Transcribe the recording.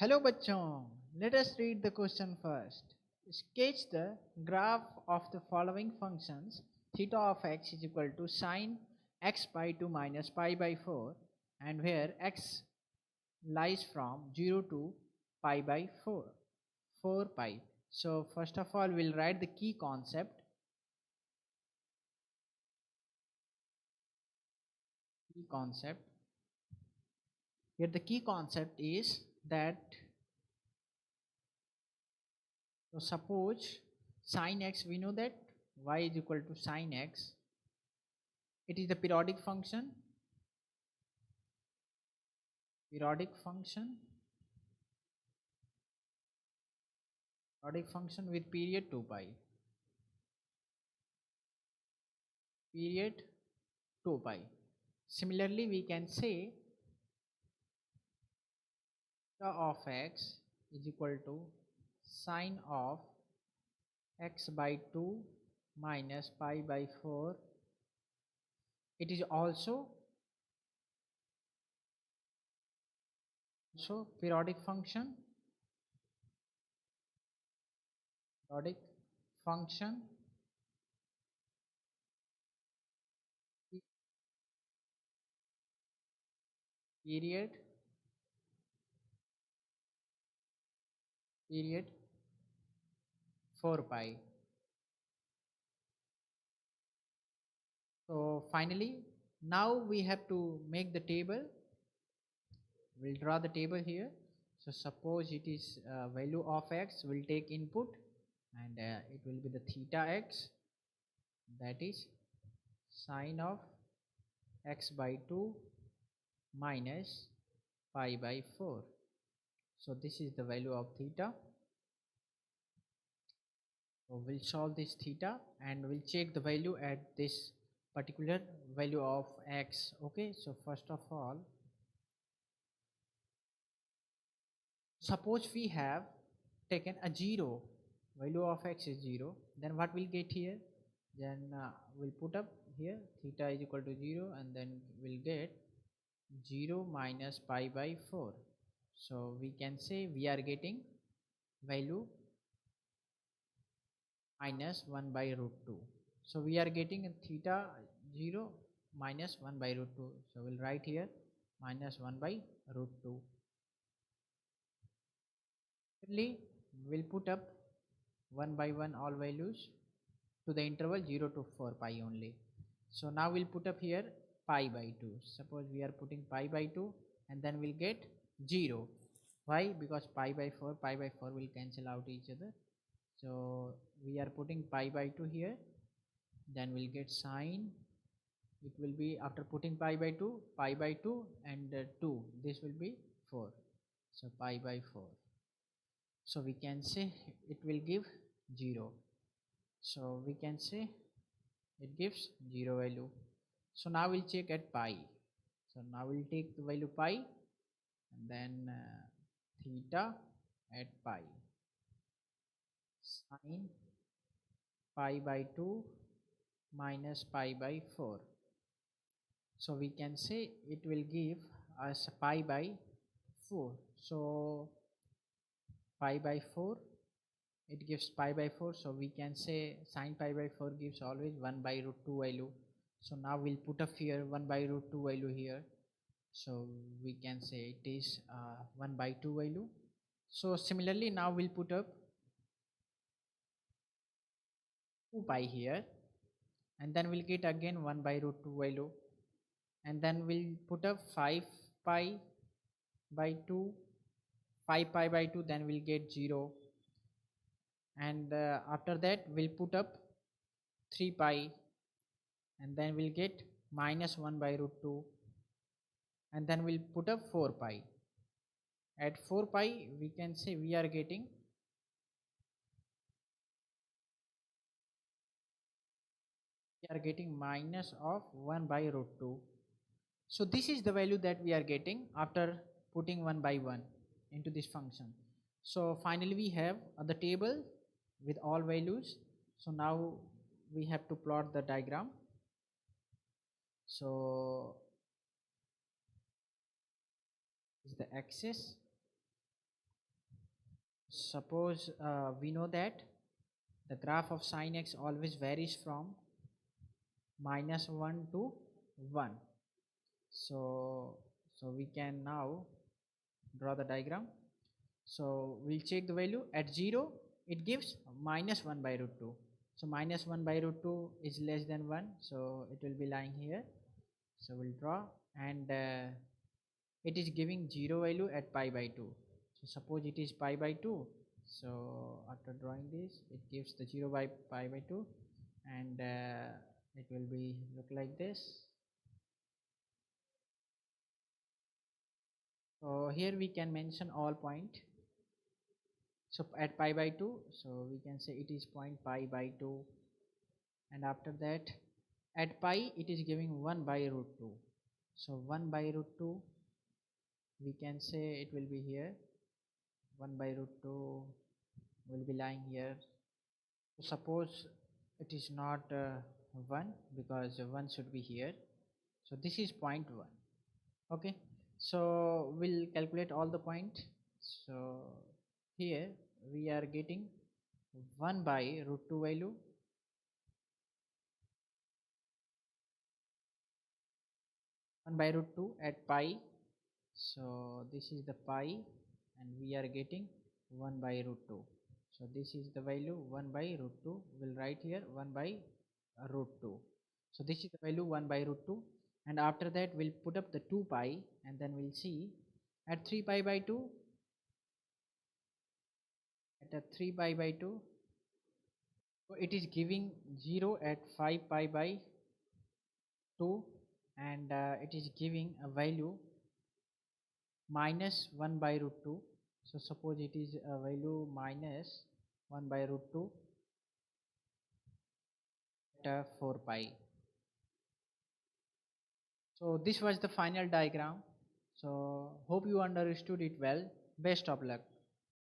Hello bachon, let us read the question first. Sketch the graph of the following functions. Theta of x is equal to sine x by 2 minus pi by 4, and where x lies from 0 to pi by 4, 4 pi. So first of all we'll write the key concept. Here the key concept is that, so suppose sine x, we know that y is equal to sine x. It is the periodic function periodic function with period 2 pi, period 2 pi. Similarly we can say theta of x is equal to sine of x by 2 minus pi by 4. It is also periodic function period 4 pi. So finally now we have to make the table. We'll draw the table here. So suppose it is value of x, will take input, and it will be the theta x, that is sine of x by 2 minus pi by 4. So this is the value of theta. So we'll solve this theta and we'll check the value at this particular value of x. Okay, so first of all, suppose we have taken a 0, value of x is 0, then what we'll get here? Then we'll put up here theta is equal to 0, and then we'll get 0 minus pi by 4. So we can say we are getting value minus 1 by root 2. So we are getting a theta 0 minus 1 by root 2. So we'll write here minus 1 by root 2. Similarly, we'll put up 1 by 1 all values to the interval 0 to 4 pi only. So now we'll put up here pi by 2. Suppose we are putting pi by 2, and then we'll get 0. Why? Because pi by 4 will cancel out each other. So we are putting pi by 2 here, then we'll get sine. It will be, after putting pi by 2 and 2, this will be 4. So pi by 4. So we can say it will give 0. So we can say it gives 0 value. So now we'll check at pi. So now we'll take the value pi, and then theta at pi, sine pi by 2 minus pi by 4. So we can say it will give us pi by 4. So pi by 4, it gives pi by 4. So we can say sine pi by 4 gives always 1 by root 2 value. So now we'll put up here 1 by root 2 value here. So we can say it is 1 by 2 value. So similarly now we'll put up 2 pi here, and then we'll get again 1 by root 2 value, and then we'll put up 5 pi by 2, 5 pi by 2, then we'll get 0, and after that we'll put up 3 pi, and then we'll get minus 1 by root 2, and then we'll put up 4 pi. At 4 pi we can say we are getting minus of 1 by root 2. So this is the value that we are getting after putting 1 by 1 into this function. So finally we have the table with all values. So now we have to plot the diagram. So is the axis, Suppose we know that the graph of sin x always varies from -1 to 1. So we can now draw the diagram. So we'll check the value at 0, it gives -1 by root 2. So -1 by root 2 is less than 1, so it will be lying here. So we'll draw, and it is giving 0 value at pi by 2. So suppose it is pi by 2. So after drawing this, it gives the 0 by pi by 2, and it will be look like this. So here we can mention all point. So at pi by 2, so we can say it is point pi by 2, and after that at pi it is giving 1 by root 2. So 1 by root 2, we can say it will be here. 1 by root 2 will be lying here. Suppose it is not 1, because 1 should be here. So this is point 1. Okay, so we'll calculate all the point. So here we are getting 1 by root 2 value, 1 by root 2 at pi. So this is the pi, and we are getting 1 by root 2. So this is the value 1 by root 2. We'll write here 1 by root 2. So this is the value 1 by root 2, and after that we'll put up the 2 pi, and then we'll see at 3 pi by 2, at a 3 pi by 2, so it is giving 0 at 5 pi by 2, and it is giving a value -1 by root 2. So suppose it is a value -1 by root 2 at 4 pi. So this was the final diagram. So hope you understood it well. Best of luck.